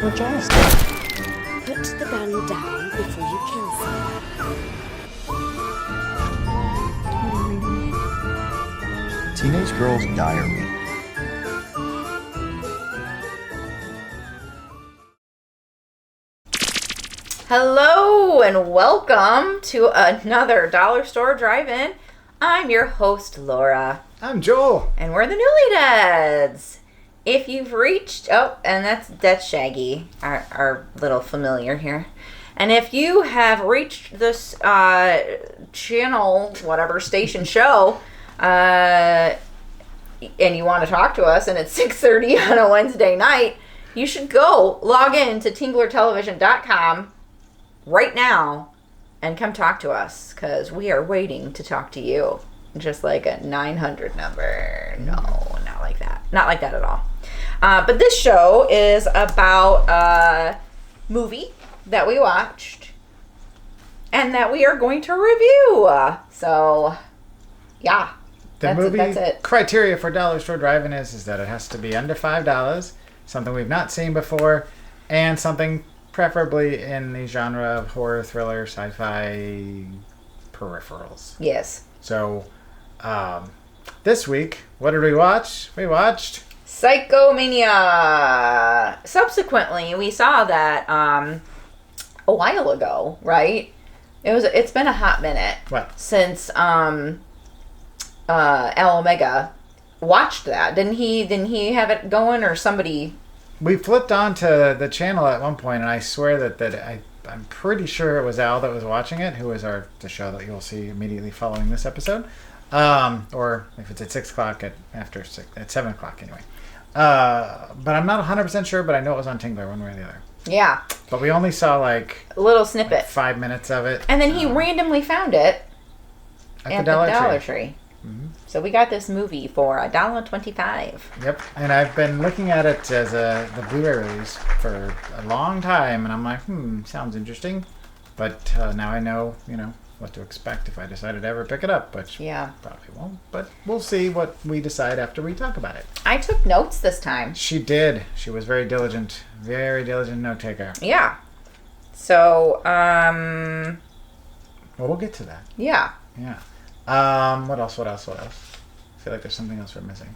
your jaws. Put the gun down before you kill someone. Teenage Girl's Diary. Hello and welcome to another Dollar Store Drive-In. I'm your host, Laura. I'm Joel. And we're the Newlydeads. If you've reached... Oh, and that's Shaggy, our little familiar here. And if you have reached this channel, whatever, station show, and you want to talk to us, and it's 6:30 on a Wednesday night, you should go log in to tinglertelevision.com right now and come talk to us, because we are waiting to talk to you. Just like a 900 number. No, not like that. Not like that at all. But this show is about a movie that we watched and that we are going to review. So, yeah. That's it. Criteria for Dollar Store Drive-In is that it has to be under $5, something we've not seen before, and something preferably in the genre of horror, thriller, sci-fi peripherals. Yes. So, this week, what did we watch? We watched Psychomania. Subsequently, we saw that a while ago, right? It's been a hot minute. What? Since Al Omega watched that. Didn't he have it going, or somebody? We flipped onto the channel at one point, and I swear that I'm pretty sure it was Al that was watching it, who is the show that you'll see immediately following this episode. Or if it's at 6 o'clock, at 7 o'clock anyway. But I'm not 100% sure, but I know it was on Tingler one way or the other. Yeah. But we only saw like a little snippet. Like 5 minutes of it. And then he randomly found it at the Dollar Tree. Mm-hmm. So we got this movie for $1.25. Yep. And I've been looking at it as the Blu-ray release for a long time, and I'm like, sounds interesting. But now I know, what to expect if I decided to ever pick it up, which probably won't. But we'll see what we decide after we talk about it. I took notes this time. She did. She was very diligent note taker. Yeah. So, well, we'll get to that. Yeah. Yeah. What else? I feel like there's something else we're missing.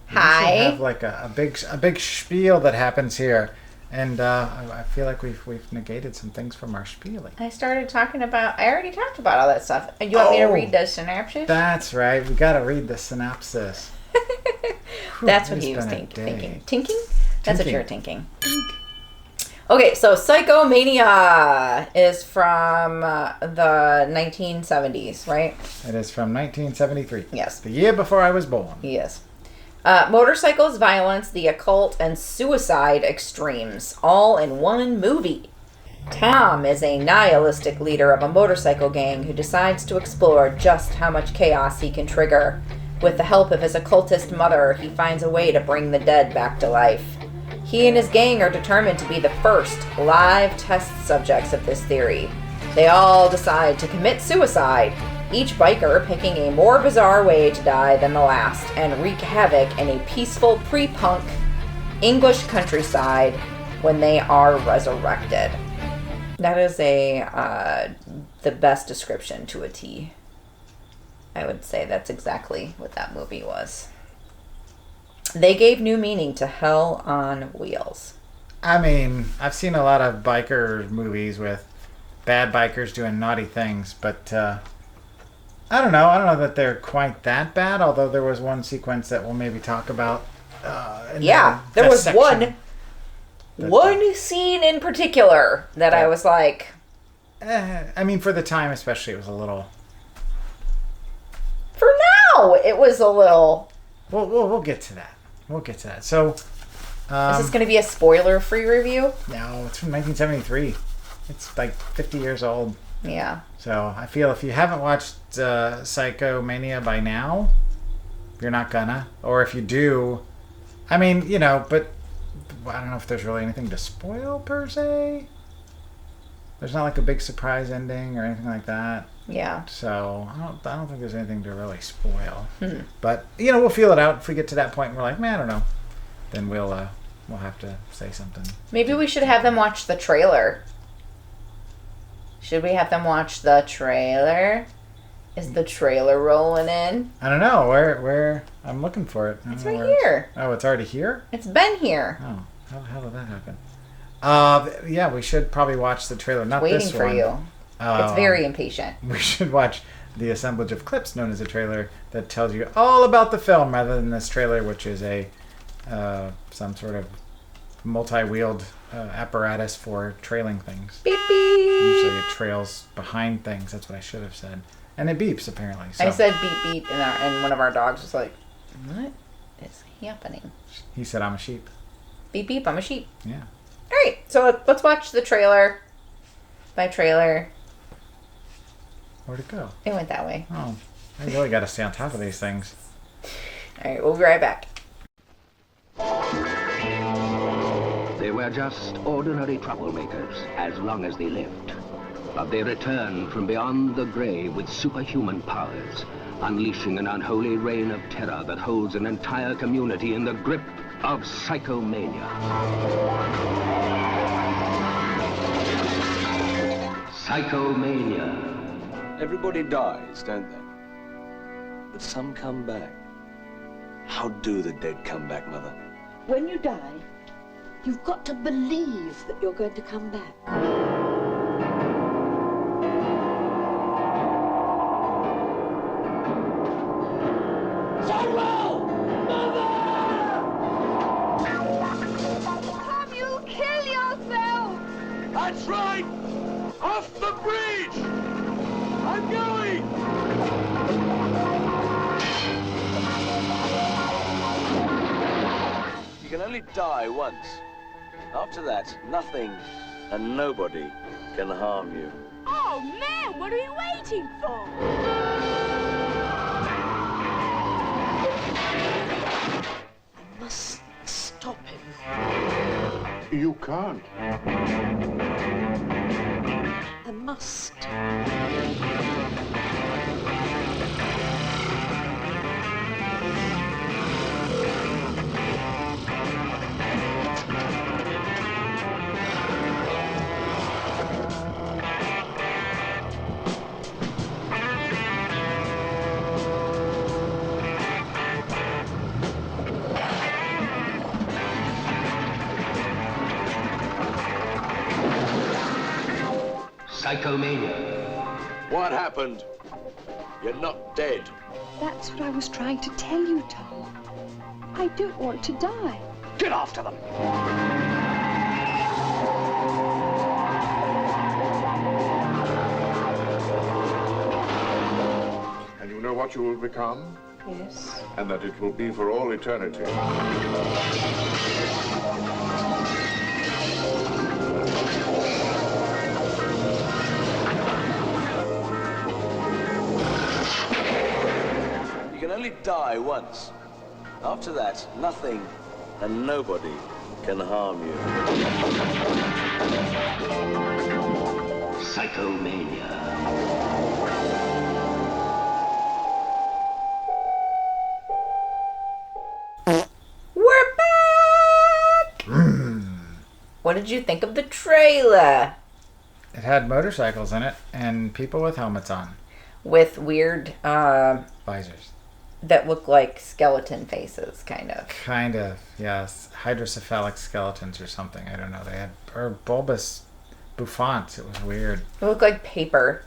Hi. We have like a big spiel that happens here. And I feel like we've negated some things from our spieling. I already talked about all that stuff. You want me to read the synopsis? That's right. We got to read the synopsis. That's what he was thinking. Tinking? That's what you're thinking. Okay, so Psychomania is from the 1970s, right? It is from 1973. Yes. The year before I was born. Yes. Motorcycles, violence, the occult, and suicide extremes, all in one movie. Tom is a nihilistic leader of a motorcycle gang who decides to explore just how much chaos he can trigger. With the help of his occultist mother, he finds a way to bring the dead back to life. He and his gang are determined to be the first live test subjects of this theory. They all decide to commit suicide, each biker picking a more bizarre way to die than the last, and wreak havoc in a peaceful pre-punk English countryside when they are resurrected. That is the best description to a T. I would say that's exactly what that movie was. They gave new meaning to Hell on Wheels. I mean, I've seen a lot of biker movies with bad bikers doing naughty things, but I don't know. I don't know that they're quite that bad, although there was one sequence that we'll maybe talk about. There was one scene in particular that I was like... I mean, for the time especially, it was a little... For now, it was a little... We'll get to that. So... is this going to be a spoiler-free review? No, it's from 1973. It's like 50 years old. Yeah. So I feel if you haven't watched Psychomania by now, you're not gonna. Or if you do, I mean, but I don't know if there's really anything to spoil per se. There's not like a big surprise ending or anything like that. Yeah. So I don't think there's anything to really spoil. But we'll feel it out if we get to that point and we're like, man, I don't know. then we'll have to say something. Maybe we should have them watch the trailer. Should we have them watch the trailer? Is the trailer rolling in? I don't know. Where I'm looking for it. It's right here. Oh, it's already here? It's been here. Oh, how the hell did that happen? Yeah, we should probably watch the trailer. Not Waiting this for one. you. It's very impatient. We should watch the assemblage of clips known as a trailer that tells you all about the film rather than this trailer, which is a some sort of multi-wheeled apparatus for trailing things. Beep beep. Usually it trails behind things. That's what I should have said. And it beeps, apparently. So I said beep beep, and one of our dogs was like, "What is happening?" he said, "I'm a sheep." Beep beep, I'm a sheep. Yeah. All right, so let's watch the trailer. By trailer. Where'd it go? It went that way. Oh, I really got to stay on top of these things. All right, we'll be right back. They were just ordinary troublemakers as long as they lived. But they returned from beyond the grave with superhuman powers, unleashing an unholy reign of terror that holds an entire community in the grip of Psychomania. Psychomania. Everybody dies, don't they? But some come back. How do the dead come back, Mother? When you die, you've got to believe that you're going to come back. Have you kill yourself? That's right! Off the bridge! I'm going! You can only die once. After that, nothing and nobody can harm you. Oh man, what are we waiting for? I must stop him. You can't. I must. Psychomania. What happened? You're not dead. That's what I was trying to tell you, Tom. I don't want to die. Get after them! And you know what you will become? Yes. And that it will be for all eternity. You can only die once. After that, nothing and nobody can harm you. Psychomania. We're back! What did you think of the trailer? It had motorcycles in it and people with helmets on. With weird, Visors. that look like skeleton faces, kind of. Kind of, yes. Hydrocephalic skeletons or something. I don't know. They had, or bulbous bouffants. It was weird. It looked like paper.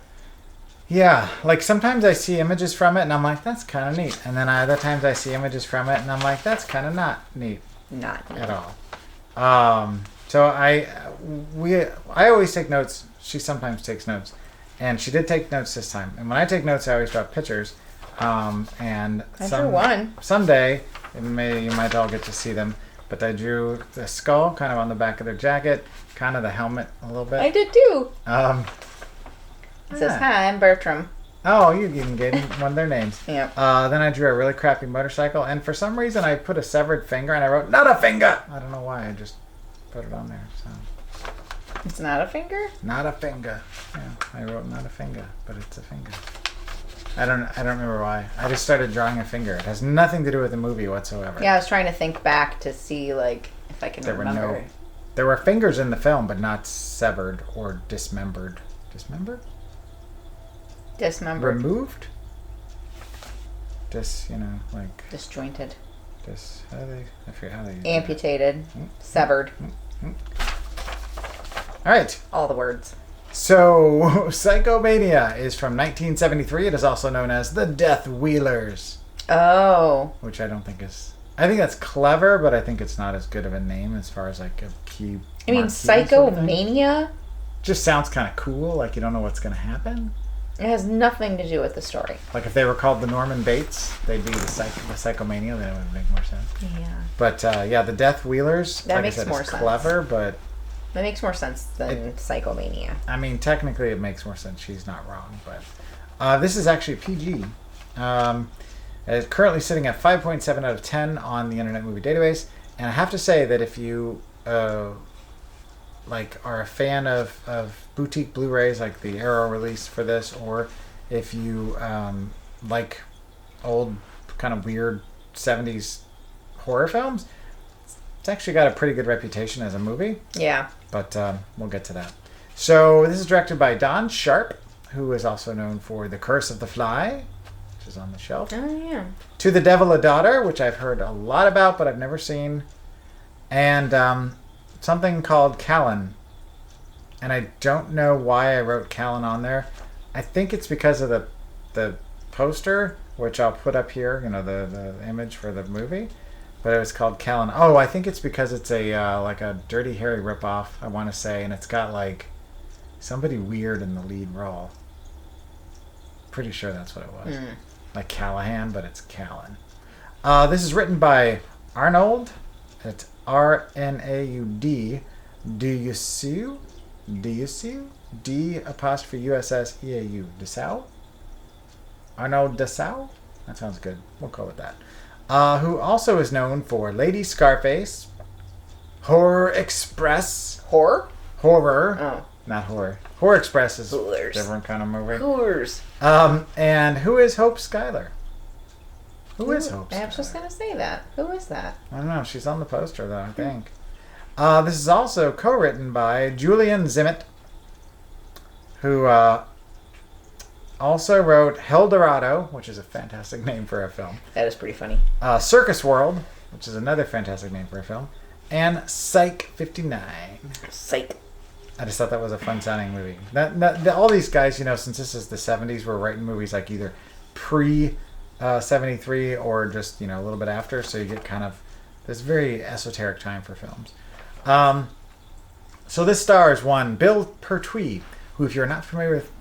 Yeah, like sometimes I see images from it and I'm like, that's kind of neat. And then other times I see images from it and I'm like, that's kind of not neat Not at all. So I always take notes. She sometimes takes notes. And she did take notes this time. And when I take notes, I always draw pictures. And I drew one. Someday, you might all get to see them. But I drew the skull kind of on the back of their jacket, kind of the helmet a little bit. I did too. It says, yeah. "Hi, I'm Bertram." Oh, you even gave them one of their names. Yep. Then I drew a really crappy motorcycle, and for some reason I put a severed finger, and I wrote, "Not a finger!" I don't know why, I just put it on there. So It's not a finger? not a finger. Yeah, I wrote not a finger, but it's a finger. I don't remember why. I just started drawing a finger. It has nothing to do with the movie whatsoever. Yeah, I was trying to think back to see like if I can remember. There were fingers in the film, but not severed or dismembered. Dismembered? Dismembered. Removed? Disjointed. I forget how they Amputated. Severed. All right. All the words. So, Psychomania is from 1973. It is also known as The Death Wheelers. Oh. Which I don't think is... I think that's clever, but I think it's not as good of a name as far as like a key... I mean, Psychomania? Just sounds kind of cool, like you don't know what's going to happen. It has nothing to do with the story. Like if they were called the Norman Bates, they'd be the Psychomania, then it would make more sense. Yeah. But yeah, the Death Wheelers, that like makes I said, more is sense. Clever, but... That makes more sense than Psychomania. I mean, technically it makes more sense. She's not wrong, but this is actually PG. It's currently sitting at 5.7 out of 10 on the Internet Movie Database, and I have to say that if you like are a fan of boutique Blu-rays, like the Arrow release for this, or if you like old kind of weird 70s horror films, it's actually got a pretty good reputation as a movie. Yeah. But we'll get to that. So this is directed by Don Sharp, who is also known for The Curse of the Fly, which is on the shelf. Oh, yeah. To the Devil a Daughter, which I've heard a lot about, but I've never seen. And something called Callan. And I don't know why I wrote Callan on there. I think it's because of the poster, which I'll put up here, the image for the movie. But it was called Callan. Oh, I think it's because it's a like a Dirty Harry ripoff, I want to say, and it's got like somebody weird in the lead role. Pretty sure that's what it was. Like Callahan, but it's Callan. This is written by Arnold. It's R-N-A-U-D. Do you see? D''USSEAU. Dessau? Arnold Dessau? That sounds good. We'll go with that. Who also is known for Lady Scarface, Horror Express. Horror? Horror. Oh. Not horror. Horror Express is Hoolers. a different kind of movie. Hoolers. And who is Hope Schuyler? Who is Hope Schuyler? I was just going to say that. Who is that? I don't know. She's on the poster, though, I think. This is also co-written by Julian Zimmett, who also wrote Heldorado, which is a fantastic name for a film. That is pretty funny. Circus World, which is another fantastic name for a film. And Psych 59. Psych. I just thought that was a fun-sounding movie. All these guys, since this is the 70s, were writing movies like either pre-73 or just, a little bit after. So you get kind of this very esoteric time for films. So this stars one, Bill Pertwee, who, if you're not familiar with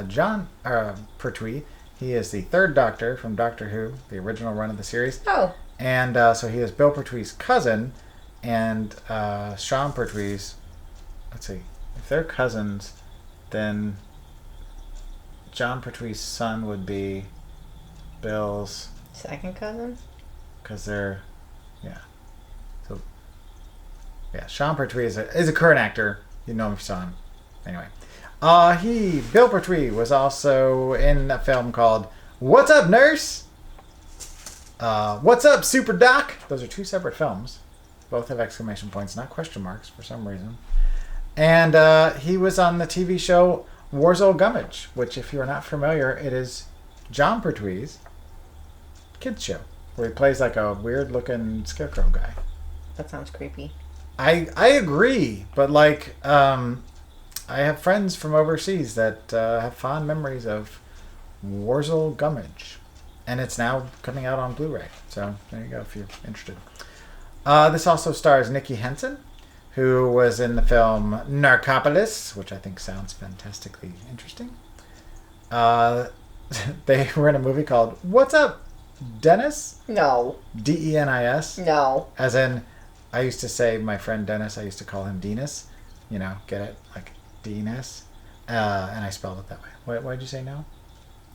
John Pertwee, he is the third Doctor from Doctor Who, the original run of the series. Oh. And so he is Bill Pertwee's cousin, and Sean Pertwee's, let's see, if they're cousins, then John Pertwee's son would be Bill's second cousin? Because they're, yeah. So, yeah, Sean Pertwee is a current actor. You know him if you saw him. Anyway. Bill Pertwee was also in a film called What's Up, Nurse? What's Up, Super Doc? Those are two separate films. Both have exclamation points, not question marks for some reason. And he was on the TV show Warzel Gummidge, which, if you're not familiar, it is John Pertwee's kids show, where he plays like a weird-looking scarecrow guy. That sounds creepy. I agree, but like... I have friends from overseas that have fond memories of Warzel Gummidge. And it's now coming out on Blu-ray. So there you go if you're interested. This also stars Nikki Henson, who was in the film Narcopolis, which I think sounds fantastically interesting. They were in a movie called What's Up, Dennis? No. D-E-N-I-S? No. As in, I used to say my friend Dennis, I used to call him Denis. Get it? Like... Denis, and I spelled it that way. Why did you say no?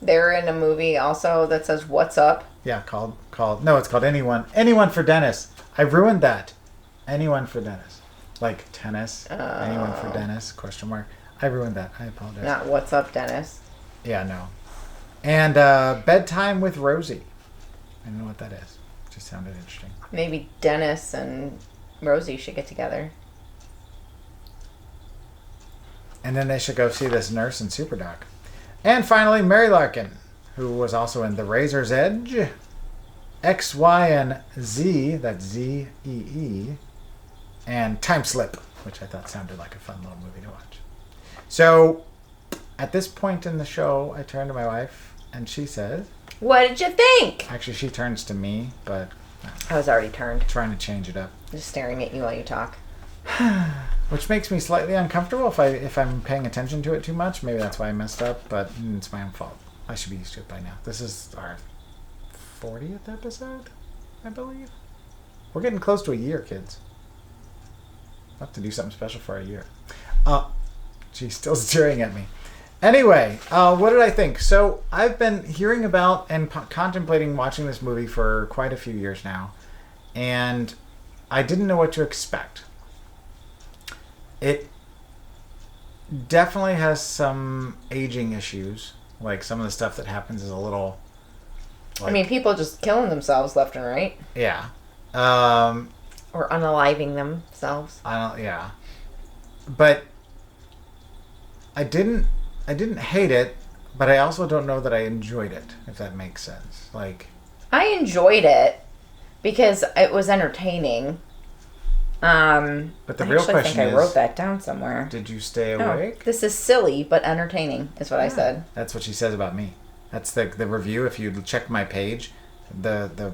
They're in a movie also that says "What's Up." Yeah, called. No, it's called Anyone for Dennis. I ruined that. Anyone for Dennis, like tennis. Anyone for Dennis? ? I ruined that. I apologize. Not "What's Up, Dennis." Yeah, no. And Bedtime with Rosie. I don't know what that is. Just sounded interesting. Maybe Dennis and Rosie should get together. And then they should go see this nurse in Superdoc. And finally, Mary Larkin, who was also in The Razor's Edge, X, Y, and Z, that's Z-E-E, and Time Slip, which I thought sounded like a fun little movie to watch. So, at this point in the show, I turn to my wife, and she says... What did you think? Actually, she turns to me, but... I was already turned. Trying to change it up. Just staring at you while you talk. Which makes me slightly uncomfortable if I'm paying attention to it too much. Maybe that's why I messed up, but it's my own fault. I should be used to it by now. This is our 40th episode, I believe. We're getting close to a year, kids. I'll have to do something special for a year. She's still staring at me. Anyway, what did I think? So I've been hearing about and contemplating watching this movie for quite a few years now, and I didn't know what to expect. It definitely has some aging issues. Like, some of the stuff that happens is a little... I mean, people just killing themselves left and right. Yeah. Or unaliving themselves. Yeah. But I didn't hate it, but I also don't know that I enjoyed it, if that makes sense. Like, I enjoyed it because it was entertaining. But the real question is, I wrote that down somewhere. Did you stay awake? This is silly but entertaining, is what I said. That's what she says about me. That's the review. If you check my page, the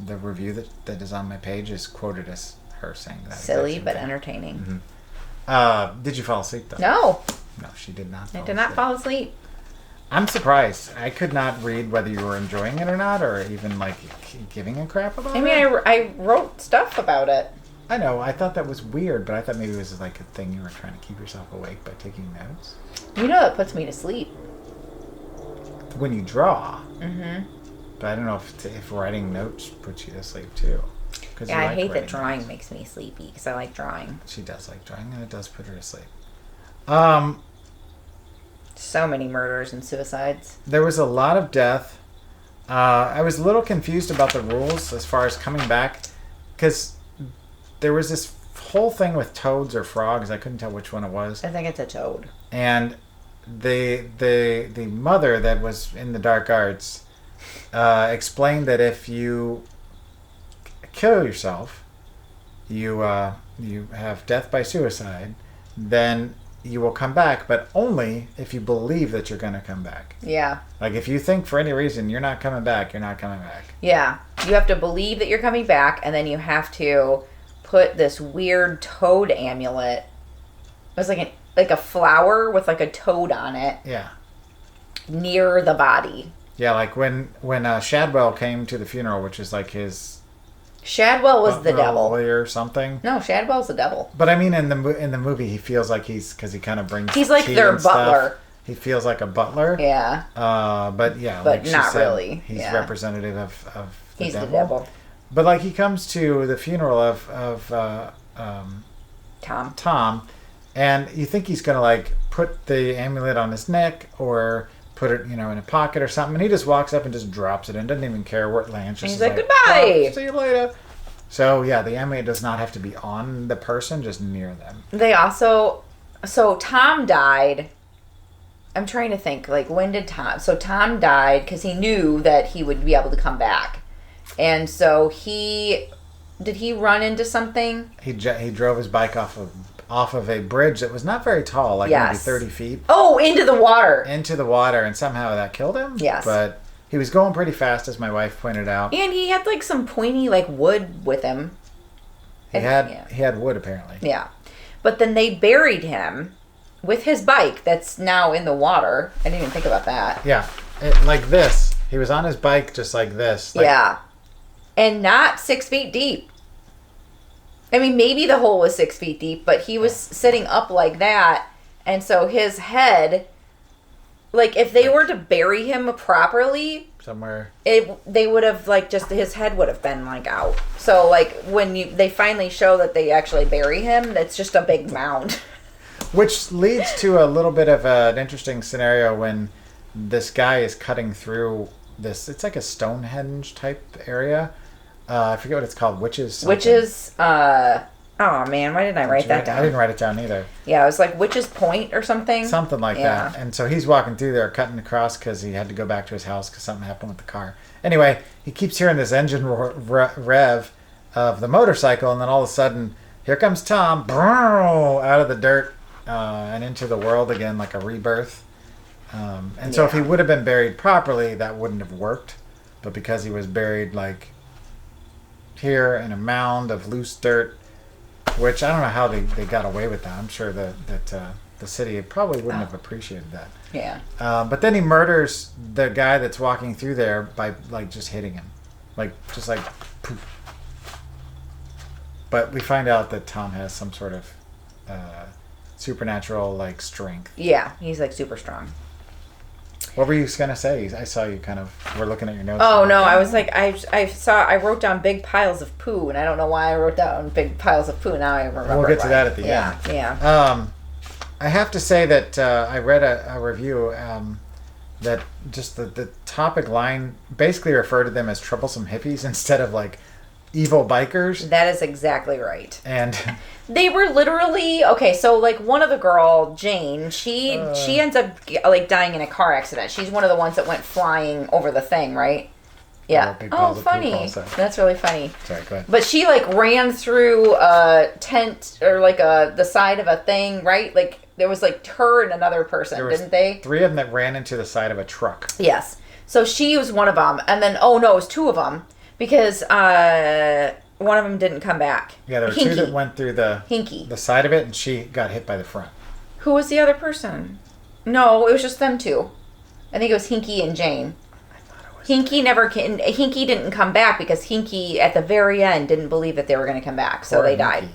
review that is on my page is quoted as her saying that. Silly but entertaining. Mm-hmm. Did you fall asleep though? No, she did not. I did not fall asleep. I'm surprised. I could not read whether you were enjoying it or not, or even like giving a crap about it. I mean, I wrote stuff about it. I know. I thought that was weird, but I thought maybe it was like a thing you were trying to keep yourself awake by taking notes. You know that puts me to sleep. When you draw. Mm-hmm. But I don't know if writing notes puts you to sleep too. Yeah, I hate that drawing makes me sleepy because I like drawing. She does like drawing, and it does put her to sleep. So many murders and suicides. There was a lot of death. I was a little confused about the rules as far as coming back, because there was this whole thing with toads or frogs. I couldn't tell which one it was. I think it's a toad. And the mother that was in the dark arts explained that if you kill yourself, you have death by suicide, then you will come back, but only if you believe that you're going to come back. Yeah. Like, if you think for any reason you're not coming back, you're not coming back. Yeah. You have to believe that you're coming back, and then you have to put this weird toad amulet. It was like a flower with like a toad on it. Yeah. Near the body. Yeah, like when Shadwell came to the funeral, which is like his... Shadwell was the devil. Or something. No, Shadwell's the devil. But I mean, in the movie, he feels like because he kind of brings. He's like their butler. He feels like a butler. Yeah. But yeah, but like not said, really. He's representative of the he's devil. The devil. But like, he comes to the funeral of Tom, and you think he's gonna like put the amulet on his neck or put it, in a pocket or something, and he just walks up and just drops it and doesn't even care where it lands. He's like, goodbye! Oh, see you later. So yeah, the amulet does not have to be on the person, just near them. They also... So Tom died... I'm trying to think, like, when did Tom... So Tom died because he knew that he would be able to come back. And so did he run into something? He drove his bike off of a bridge that was not very tall, like maybe 30 feet. Oh, into the water. Into the water, and somehow that killed him? Yes. But he was going pretty fast, as my wife pointed out. And he had like some pointy like wood with him. He had wood, apparently. Yeah. But then they buried him with his bike that's now in the water. I didn't even think about that. Yeah. Like this. He was on his bike just like this. Yeah. And not 6 feet deep. I mean, maybe the hole was 6 feet deep, but he was sitting up like that. And so his head, like if they were to bury him properly, somewhere, they would have like just his head would have been like out. So like when they finally show that they actually bury him, that's just a big mound. Which leads to a little bit of an interesting scenario when this guy is cutting through this. It's like a Stonehenge type area. I forget what it's called. Witches. Oh man, why didn't I write that down? I didn't write it down either. Yeah, it was like Witch's Point or something. Something like that. And so he's walking through there, cutting across because he had to go back to his house because something happened with the car. Anyway, he keeps hearing this engine rev of the motorcycle, and then all of a sudden, here comes Tom, out of the dirt and into the world again, like a rebirth. So if he would have been buried properly, that wouldn't have worked. But because he was buried like here in a mound of loose dirt, which I don't know how they got away with that. I'm sure that the city probably wouldn't have appreciated that. Yeah. But then he murders the guy that's walking through there by like just hitting him, just like poof. But we find out that Tom has some sort of supernatural like strength. Yeah, he's like super strong. What were you gonna say? I saw you kind of were looking at your notes. Oh no, I was like I wrote down big piles of poo, and I don't know why I wrote down big piles of poo. Now I remember. We'll get to that at the end. Yeah. I have to say that I read a review that just the topic line basically referred to them as troublesome hippies instead of like evil bikers. That is exactly right. And they were literally okay. So like one of the girl, Jane, she ends up like dying in a car accident. She's one of the ones that went flying over the thing, right? Yeah. Oh, funny. That's really funny. Sorry, go ahead. But she like ran through a tent or like the side of a thing, right? Like there was like her and another person, didn't they? 3 of them that ran into the side of a truck. Yes. So she was one of them, and then it was 2 of them because one of them didn't come back. Yeah, there were 2 that went through the side of it, and she got hit by the front. Who was the other person? No, it was just them 2. I think it was Hinky and Jane. Hinky didn't come back because Hinky at the very end didn't believe that they were going to come back, so they died.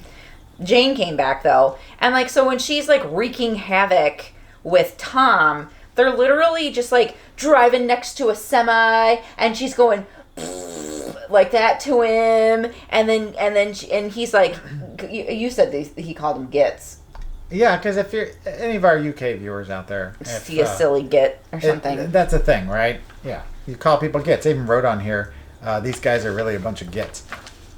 Jane came back though, and like so when she's like wreaking havoc with Tom, they're literally just like driving next to a semi, and she's going like that to him, and he's like, you said he called him Gits. Yeah, because if you're any of our UK viewers out there, see a silly git or something. That's a thing, right? Yeah, you call people gits. They even wrote on here, these guys are really a bunch of gits.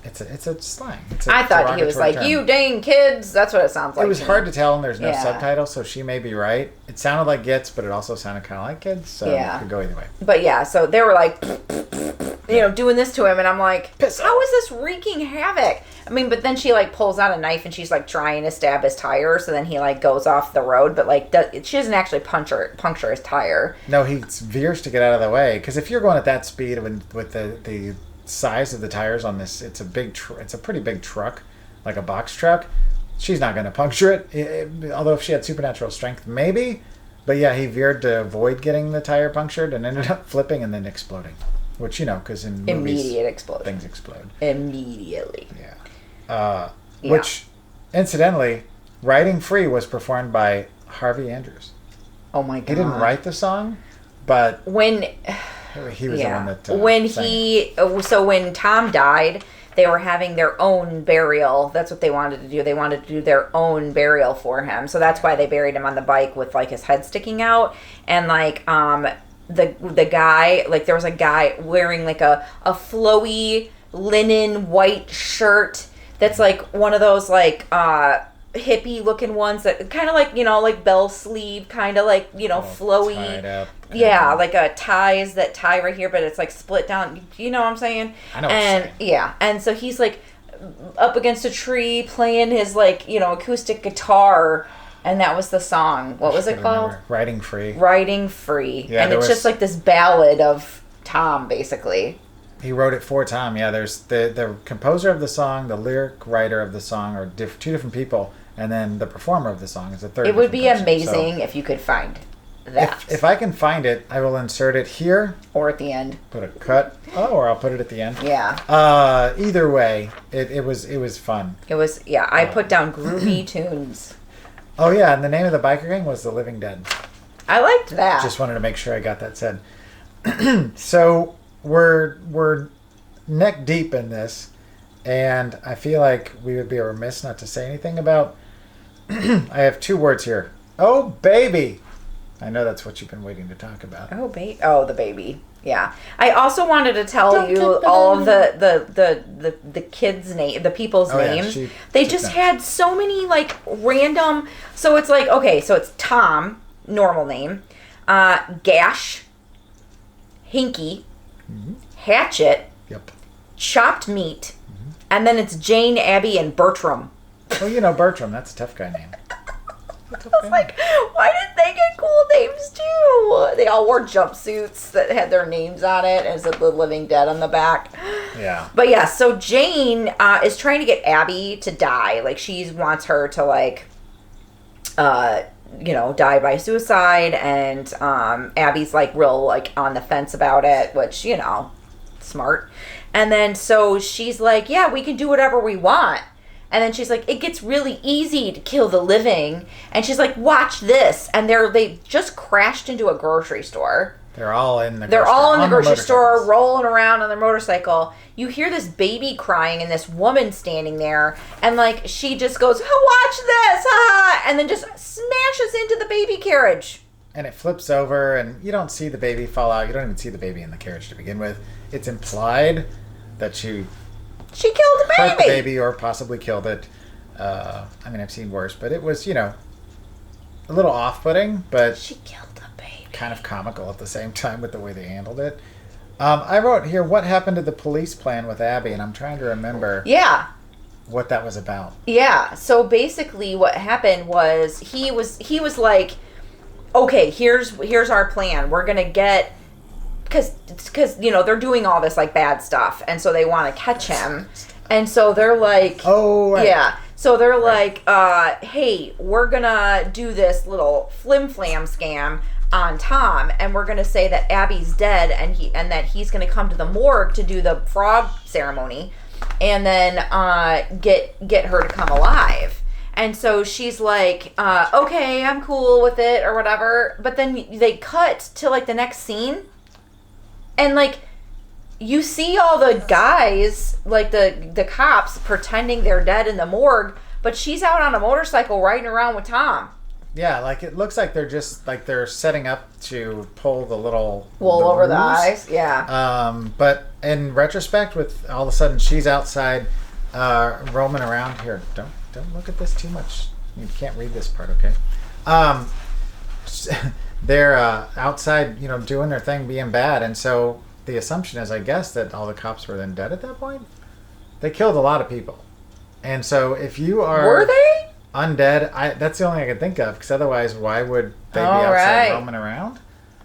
It's a slang. I thought he was like, term. You dang kids. That's what it sounds like. It was hard to tell, and there's no subtitle, so she may be right. It sounded like gits, but it also sounded kind of like kids, so it could go either way. But yeah, so they were like, doing this to him, and I'm like, how is this wreaking havoc? I mean, but then she like pulls out a knife, and she's like trying to stab his tire, so then he like goes off the road, but like she doesn't actually puncture his tire. No, he veers to get out of the way, because if you're going at that speed with the size of the tires on this, it's a pretty big truck, like a box truck. She's not going to puncture it, although if she had supernatural strength, maybe. But yeah, he veered to avoid getting the tire punctured and ended up flipping and then exploding, which because in movies things explode immediately. Which incidentally, Riding Free was performed by Harvey Andrews. Oh my god, he didn't write the song, but when he was the one that when Tom died, they were having their own burial. That's what they wanted to do. They wanted to do their own burial for him. So that's why they buried him on the bike with like his head sticking out. And like the guy, like there was a guy wearing like a flowy linen white shirt that's like one of those like hippie looking ones that kind of like like bell sleeve, kind of like flowy, tied up, like a ties that tie right here, but it's like split down. You know what I'm saying? I know what you're saying. And so he's like up against a tree playing his like acoustic guitar, and that was the song. What was it called? Riding Free. Riding Free. Yeah, and it's just like this ballad of Tom, basically. He wrote it for Tom. Yeah, there's the composer of the song, the lyric writer of the song are 2 different people, and then the performer of the song is a third. It would be person. Amazing if you could find that. If I can find it, I will insert it here. Or at the end. Put a cut. Or I'll put it at the end. Yeah. Either way, it was fun. It was, I put down groovy tunes. Oh yeah, and the name of the biker gang was the Living Dead. I liked that. Just wanted to make sure I got that said. So we're neck deep in this, and I feel like we would be remiss not to say anything about. I have 2 words here. Oh baby, I know that's what you've been waiting to talk about. Oh, the baby. Yeah. I also wanted to tell Don't you take the all of baby. the kids' name, the people's Oh, yeah, names. she They took just notes. had so many like random. So it's like, okay, so it's Tom, normal name, Gash, Hinky, Hatchet, Yep. Chopped Meat, and then it's Jane, Abby, and Bertram. Well, Bertram, that's a tough guy name. I was like, why did they get cool names too? They all wore jumpsuits that had their names on it and said The Living Dead on the back. Yeah. But yeah, so Jane is trying to get Abby to die. Like, she wants her to, like, die by suicide. And Abby's, like, real, like, on the fence about it, which, smart. And then so she's like, yeah, we can do whatever we want. And then she's like, it gets really easy to kill the living. And she's like, watch this. And they just crashed into a grocery store. They're all in the grocery store, motorcycles. rolling around on their motorcycle. You hear this baby crying and this woman standing there. And, like, she just goes, oh, watch this. Ha! And then just smashes into the baby carriage. And it flips over, and you don't see the baby fall out. You don't even see the baby in the carriage to begin with. It's implied that she killed the hurt the baby. baby or possibly killed it. I've seen worse, but it was, a little off-putting, but She killed the baby. kind of comical at the same time with the way they handled it. I wrote here, what happened to the police plan with Abby, and I'm trying to remember Yeah. what that was about. Yeah. So basically what happened was he was like, okay, here's our plan. We're going to get, because they're doing all this like bad stuff, and so they want to catch him. And so they're like, Oh, right. yeah. So they're like, hey, we're going to do this little flim-flam scam on Tom, and we're going to say that Abby's dead, and that he's going to come to the morgue to do the frog ceremony, and then get her to come alive. And so she's like, okay, I'm cool with it or whatever. But then they cut to like the next scene, and like you see all the guys, like the cops, pretending they're dead in the morgue, but she's out on a motorcycle riding around with Tom. Yeah, like it looks like they're setting up to pull the little Wool over the ruse. eyes, yeah. But in retrospect, with all of a sudden she's outside roaming around here. Don't look at this too much. You can't read this part, okay? They're outside, doing their thing, being bad, and so the assumption is, I guess, that all the cops were then dead at that point. They killed a lot of people, and so if you are Were they? undead, that's the only thing I could think of, because otherwise, why would they be All outside right. roaming around?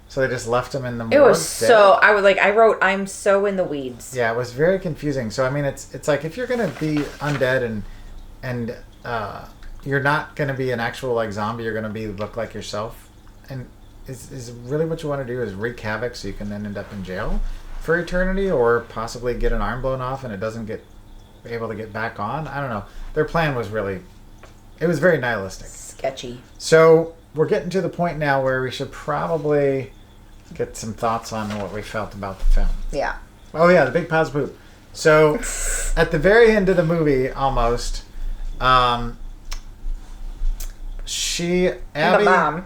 So they just left them in the morgue. It was dead? so, I wrote, I'm so in the weeds. Yeah, it was very confusing. So I mean, it's like if you're gonna be undead and you're not gonna be an actual like zombie, you're gonna look like yourself, and is really what you want to do is wreak havoc so you can then end up in jail for eternity, or possibly get an arm blown off and it doesn't get able to get back on. I don't know. Their plan was it was very nihilistic. Sketchy. So we're getting to the point now where we should probably get some thoughts on what we felt about the film. Yeah. Oh yeah, the big piles of poop. So at the very end of the movie, almost, Abby. And the mom.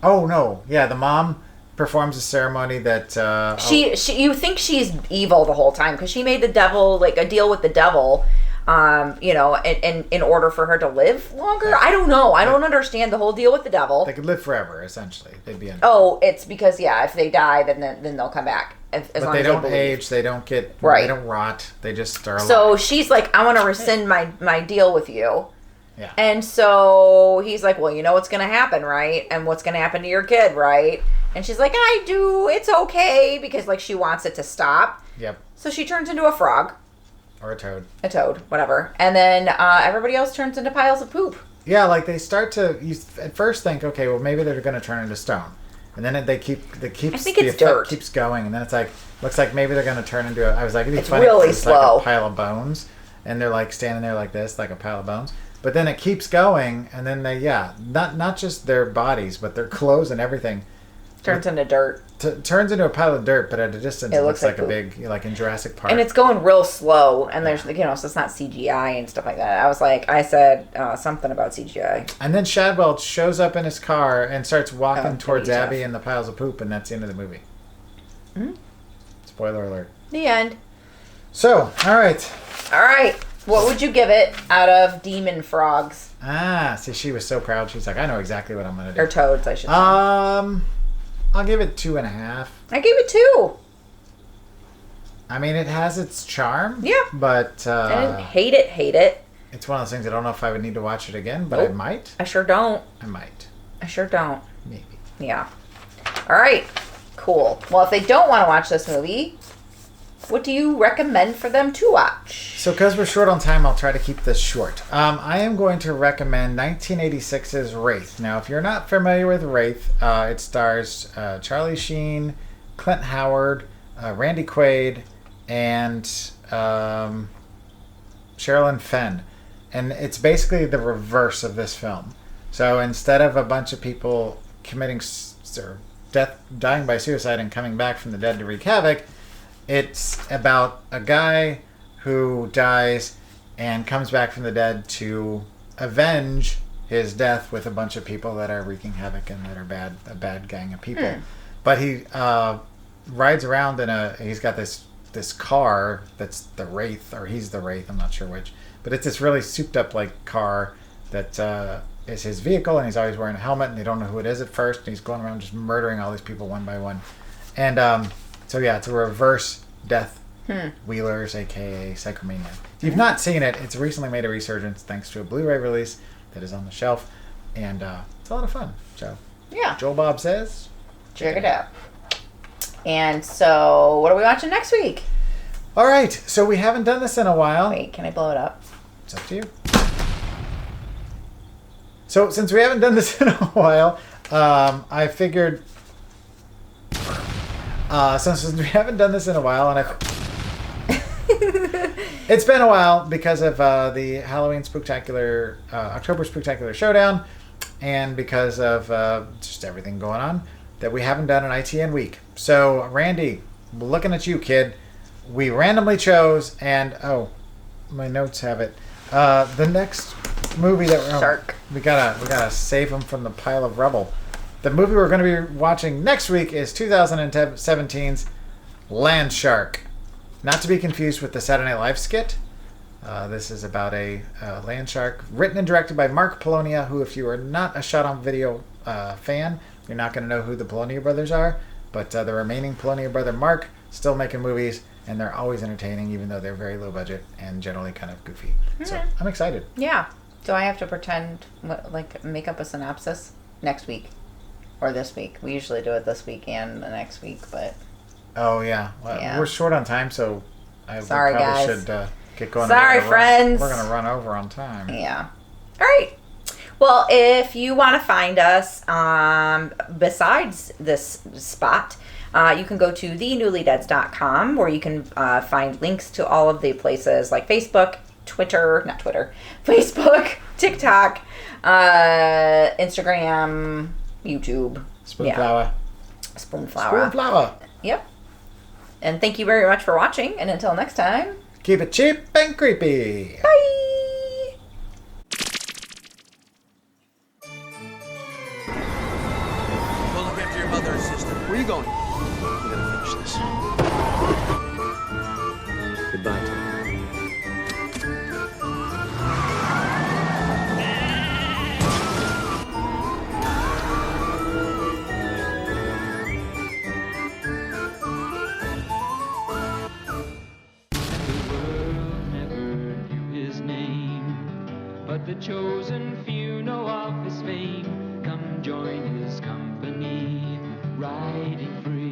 Oh no, yeah, the mom performs a ceremony that She you think she's evil the whole time because she made the devil, like, a deal with the devil, in order for her to live longer. Yeah. I don't know. I don't understand the whole deal with the devil. they could live forever. Essentially, they'd be. Oh, it's because if they die, then they'll come back. As But long they as don't believe. age. They don't get. Right. They don't rot. They just are alive. So she's like, I want to rescind my deal with you. Yeah. And so he's like, well, you know what's going to happen, right? And what's going to happen to your kid, right? And she's like, I do. It's okay. Because, like, she wants it to stop. Yep. So she turns into a frog. Or a toad. A toad, whatever. And then everybody else turns into piles of poop. Yeah, like they start to. You at first think, okay, well maybe they're going to turn into stone, and then I think the it's effect dirt. keeps going, and then it's like looks like maybe they're going to turn into. I was like, it'd be It's funny. really It's slow. like a pile of bones, and they're like standing there like this, like a pile of bones. But then it keeps going, and then not just their bodies, but their clothes and everything Turns into dirt. Turns into a pile of dirt, but at a distance it looks like a poop. big, like in Jurassic Park. And it's going real slow, and there's, so it's not CGI and stuff like that. I said something about CGI. And then Shadwell shows up in his car and starts walking towards Abby and the piles of poop, and that's the end of the movie. Mm-hmm. Spoiler alert. The end. So, all right. All right. What would you give it out of demon frogs? See, she was so proud. She's like, I know exactly what I'm going to do. Or toads, I should say. I'll give it 2.5. I gave it 2. I mean, it has its charm. Yeah. But I didn't hate it. It's one of those things I don't know if I would need to watch it again, but I might. I sure don't. I might. I sure don't. Maybe. Yeah. All right. Cool. Well, if they don't want to watch this movie, what do you recommend for them to watch? So, because we're short on time, I'll try to keep this short. I am going to recommend 1986's Wraith. Now, if you're not familiar with Wraith, it stars Charlie Sheen, Clint Howard, Randy Quaid, and Sherilyn Fenn. And it's basically the reverse of this film. So, instead of a bunch of people committing or dying by suicide and coming back from the dead to wreak havoc, it's about a guy who dies and comes back from the dead to avenge his death with a bunch of people that are wreaking havoc and that are a bad gang of people. But he rides around he's got this car that's the Wraith, or he's the Wraith, I'm not sure which. But it's this really souped up like car that is his vehicle, and he's always wearing a helmet, and they don't know who it is at first, and he's going around just murdering all these people one by one. And so yeah, it's a reverse Death Wheelers, aka Psychomania. If you've not seen it, it's recently made a resurgence thanks to a Blu-ray release that is on the shelf, and it's a lot of fun. So yeah, Joel Bob says, check it out. And so, what are we watching next week? All right, so we haven't done this in a while. Wait, can I blow it up? It's up to you. So since we haven't done this in a while, I figured. Since we haven't done this in a while, and it's been a while because of the Halloween Spooktacular, October Spooktacular Showdown, and because of just everything going on, that we haven't done an ITN week. So, Randy, looking at you, kid, we randomly chose, and my notes have it. The next movie that we gotta save them from the pile of rubble. The movie we're going to be watching next week is 2017's Land Shark. Not to be confused with the Saturday Night Live skit. This is about a land shark written and directed by Mark Polonia, who, if you are not a shot-on-video fan, you're not going to know who the Polonia brothers are. But the remaining Polonia brother, Mark, still making movies, and they're always entertaining, even though they're very low budget and generally kind of goofy. So I'm excited. Yeah. Do I have to pretend, make up a synopsis next week? Or this week. We usually do it this week and the next week, but... Oh, yeah. Well, we're short on time, so Sorry, probably guys. should get going. Sorry, friends. We're going to run over on time. Yeah. All right. Well, if you want to find us besides this spot, you can go to thenewlydeads.com, where you can find links to all of the places like Facebook, Facebook, TikTok, Instagram, YouTube. Spoonflower. Spoonflower. Yep. And thank you very much for watching. And until next time, keep it cheap and creepy. Bye. Go look after your mother and sister. Where are you going? We gotta finish this. Goodbye, Tom. The chosen few know of his fame. Come join his company, riding free.